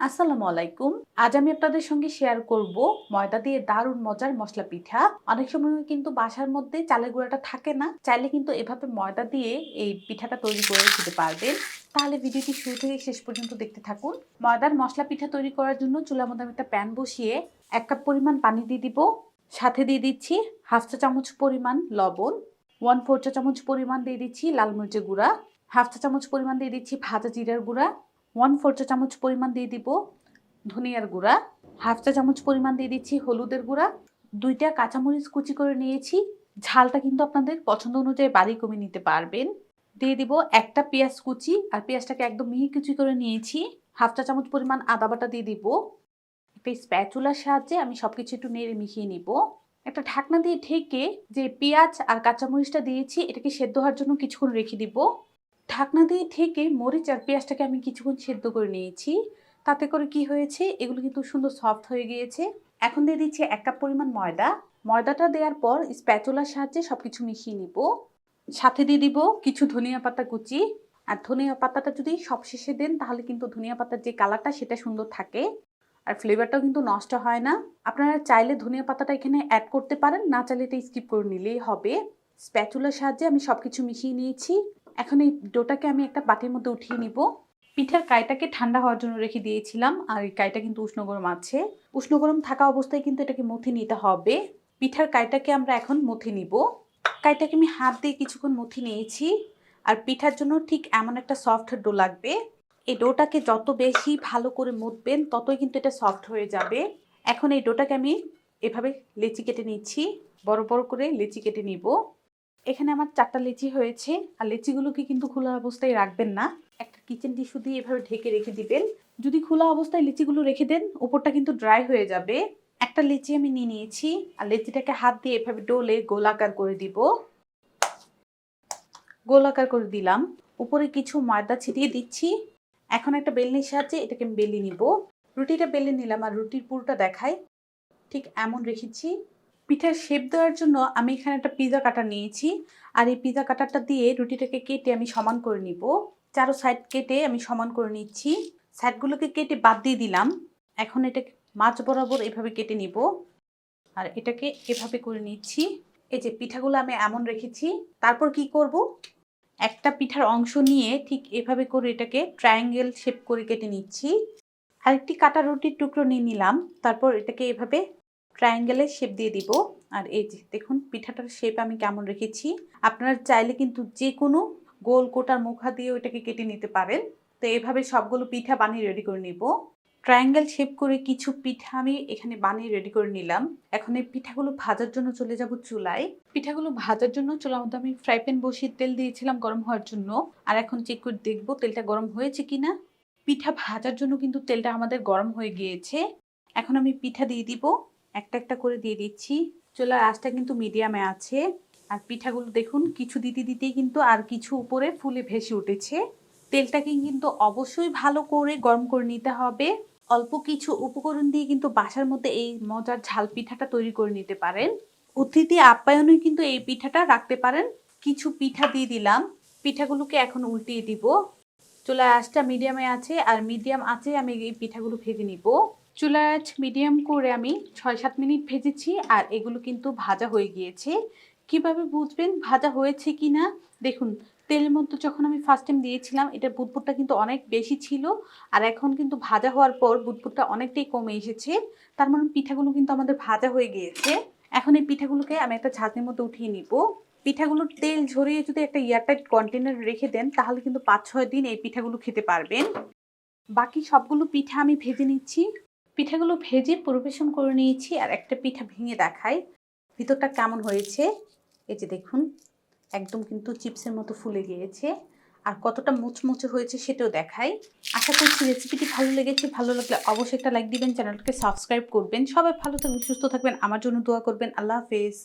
আসসালামু আলাইকুম। আজ আমি আপনাদের সঙ্গে শেয়ার করব ময়দা দিয়ে দারুণ মজার মশলা পিঠা। অনেক সময় কিন্তু বাসার মধ্যে চালের গুঁড়াটা থাকে না, চাইলে কিন্তু এভাবে ময়দা দিয়ে এই পিঠাটা তৈরি করে খেতে পারবেন। তাহলে ভিডিওটি শুরু থেকে শেষ পর্যন্ত দেখতে থাকুন। ময়দার মশলা পিঠা তৈরি করার জন্য চুলার মধ্যে আমি একটা প্যান বসিয়ে 1 কাপ পরিমাণ পানি দিয়ে দিব। সাথে দিয়ে দিচ্ছি হাফ চা চামচ পরিমাণ লবণ, 1/4 চা চামচ পরিমাণ দিয়ে দিচ্ছি লাল মরিচের গুঁড়া, হাফ চা চামচ পরিমাণ দিয়ে দিচ্ছি ভাজা জিরার গুঁড়া, 1/4 চা চামচ পরিমাণ দিয়ে দিব ধনিয়ার গুঁড়া, হাফ চা চামচ পরিমাণ দিয়ে দিচ্ছি হলুদের গুঁড়া, 2টা কাঁচামরিচ কুচি করে নিয়েছি। ঝালটা কিন্তু আপনাদের পছন্দ অনুযায়ী বাড়ি কমিয়ে নিতে পারবেন। দিয়ে দিব একটা পেঁয়াজ কুচি, আর পেঁয়াজটাকে একদম মিহি কুচি করে নিয়েছি। হাফ চা চামচ পরিমাণ আদা বাটা দিয়ে দিব। একটা স্প্যাচুলার সাহায্যে আমি সবকিছু একটু নেড়ে মিশিয়ে নিব। একটা ঢাকনা দিয়ে ঢেকে যে পেঁয়াজ আর কাঁচামরিচটা দিয়েছি এটাকে সেদ্ধ হওয়ার জন্য কিছুক্ষণ রেখে দিব। ঢাকনা দিয়ে ঢেকে মরিচ আর পেঁয়াজটাকে আমি কিছুক্ষণ সেদ্ধ করে নিয়েছি। তাতে করে কি হয়েছে, এগুলো কিন্তু সুন্দর সফট হয়ে গিয়েছে। এখন দিয়ে দিচ্ছি 1 কাপ পরিমাণ ময়দা। ময়দাটা দেওয়ার পর স্প্যাচুলার সাহায্যে সবকিছু মিশিয়ে নিব। সাথে দিয়ে দিব কিছু ধনিয়া পাতা কুচি। আর ধনিয়া পাতাটা যদি সবশেষে দেন তাহলে কিন্তু ধনিয়া পাতার যে কালারটা সেটা সুন্দর থাকে, আর ফ্লেভারটাও কিন্তু নষ্ট হয় না। আপনারা চাইলে ধনিয়া পাতাটা এখানে অ্যাড করতে পারেন, না চাইলে এটা স্কিপ করে নিলেই হবে। স্প্যাচুলার সাহায্যে আমি সবকিছু মিশিয়ে নিয়েছি। এখন এই ডোটাকে আমি একটা বাটির মধ্যে উঠিয়ে নিব। পিঠার কাইটাকে ঠান্ডা হওয়ার জন্য রেখে দিয়েছিলাম, আর এই কাইটা কিন্তু উষ্ণ গরম আছে। উষ্ণ গরম থাকা অবস্থায় কিন্তু এটাকে মথে নিতে হবে। পিঠার কাইটাকে আমরা এখন মথে নিব। কাইটাকে আমি হাত দিয়ে কিছুক্ষণ মথে নিয়েছি। আর পিঠার জন্য ঠিক এমন একটা সফট ডো লাগবে। এই ডোটাকে যত বেশি ভালো করে মথবেন ততই কিন্তু এটা সফট হয়ে যাবে। এখন এই ডোটাকে আমি এভাবে লেচি কেটে নিচ্ছি। বড় বড় করে লেচি কেটে নিব। এখানে আমার 4টা লেচি হয়েছে। আর লেচিগুলোকে কিন্তু খোলা অবস্থায় রাখবেন না, একটা কিচেন টিস্যু দিয়ে এভাবে ঢেকে রেখে দিবেন। যদি খোলা অবস্থায় লেচিগুলো রেখে দেন উপরটা কিন্তু ড্রাই হয়ে যাবে। একটা লেচি আমি নিয়ে নিয়েছি, আর লেচিটাকে হাত দিয়ে এভাবে ডলে গোলাকার করে দিব। গোলাকার করে দিলাম। উপরে কিছু ময়দা ছিটিয়ে দিচ্ছি। এখন একটা বেলনির সাহায্যে এটাকে আমি বেলে নিব। রুটিটা বেলে নিলাম, আর রুটির পুরোটা দেখাই ঠিক এমন রেখেছি। পিঠার শেপ দেওয়ার জন্য আমি এখানে একটা পিজা কাটার নিয়েছি, আর এই পিজা কাটারটা দিয়ে রুটিটাকে কেটে আমি সমান করে নিব। চারো সাইড কেটে আমি সমান করে নিচ্ছি। সাইডগুলোকে কেটে বাদ দিয়ে দিলাম। এখন এটাকে মাঝ বরাবর এভাবে কেটে নিব, আর এটাকে এভাবে করে নিচ্ছি। এই যে পিঠাগুলো আমি এমন রেখেছি। তারপর কি করব, একটা পিঠার অংশ নিয়ে ঠিক এভাবে করে এটাকে ট্রায়াঙ্গেল শেপ করে কেটে নিচ্ছি। আরেকটি কাটা রুটির টুকরো নিয়ে নিলাম। তারপর এটাকে এভাবে ট্রায়াঙ্গেলের শেপ দিয়ে দিব। আর এই যে দেখুন পিঠাটার শেপ আমি কেমন রেখেছি। আপনারা চাইলে কিন্তু যে কোনো গোল কোটার মুখা দিয়ে ওইটাকে কেটে নিতে পারেন। তো এইভাবে সবগুলো পিঠা বানিয়ে রেডি করে নিব। ট্রায়াঙ্গেল শেপ করে কিছু পিঠা আমি এখানে বানিয়ে রেডি করে নিলাম। এখন এই পিঠাগুলো ভাজার জন্য চলে যাব চুলায়। পিঠাগুলো ভাজার জন্য চুলার মধ্যে আমি ফ্রাই প্যান বসিয়ে তেল দিয়েছিলাম গরম হওয়ার জন্য। আর এখন চেক করে দেখবো তেলটা গরম হয়েছে কিনা। পিঠা ভাজার জন্য কিন্তু তেলটা আমাদের গরম হয়ে গিয়েছে। এখন আমি পিঠা দিয়ে দিব। একটা একটা করে দিয়ে দিচ্ছি। চুলার আঁচটা কিন্তু মিডিয়ামে আছে। আর পিঠাগুলো দেখুন কিছু দিতে দিতেই কিন্তু আর কিছু উপরে ফুলে ভেসে উঠেছে। তেলটাকে কিন্তু অবশ্যই ভালো করে গরম করে নিতে হবে। অল্প কিছু উপকরণ দিয়ে কিন্তু বাসার মধ্যে এই মজার ঝাল পিঠাটা তৈরি করে নিতে পারেন। অতিথি আপ্যায়নে কিন্তু এই পিঠাটা রাখতে পারেন। কিছু পিঠা দিয়ে দিলাম। পিঠাগুলোকে এখন উল্টিয়ে দিব। চুলার আঁচটা মিডিয়ামে আছে, আর মিডিয়াম আছে আমি এই পিঠাগুলো ভেজে নিব। চুলার আঁচ মিডিয়াম করে আমি 6-7 মিনিট ভেজেছি, আর এগুলো কিন্তু ভাজা হয়ে গিয়েছে। কিভাবে বুঝবেন ভাজা হয়েছে কিনা, দেখুন তেলের মধ্যে যখন আমি ফার্স্ট টাইম দিয়েছিলাম এটা বুদবুদটা কিন্তু অনেক বেশি ছিল, আর এখন কিন্তু ভাজা হওয়ার পর বুদবুদটা অনেকটাই কমে এসেছে। তার মানে পিঠাগুলো কিন্তু আমাদের ভাজা হয়ে গিয়েছে। এখন এই পিঠাগুলোকে আমি একটা ছাঁকনির মধ্যে উঠিয়ে নিব। পিঠাগুলোর তেল ঝরিয়ে যদি একটা এয়ারটাইট কন্টেনারে রেখে দেন তাহলে কিন্তু 5-6 দিন এই পিঠাগুলো খেতে পারবেন। বাকি সবগুলো পিঠা আমি ভেজে নিচ্ছি। পিঠাগুলো ভেজে পরিবেশন করে নিয়েছি, আর একটা পিঠা ভেঙে দেখাই ভিতরটা কেমন হয়েছে। এই যে দেখুন একদম কিন্তু চিপসের মতো ফুলে গিয়েছে, আর কতটা মুচমুচে হয়েছে সেটাও দেখাই। আশা করছি রেসিপিটি ভালো লেগেছে। ভালো লাগলে অবশ্যই একটা লাইক দিবেন, চ্যানেলটাকে সাবস্ক্রাইব করবেন। সবাই ভালো থাকবেন, সুস্থ থাকবেন, আমার জন্য দোয়া করবেন। আল্লাহ হাফেজ।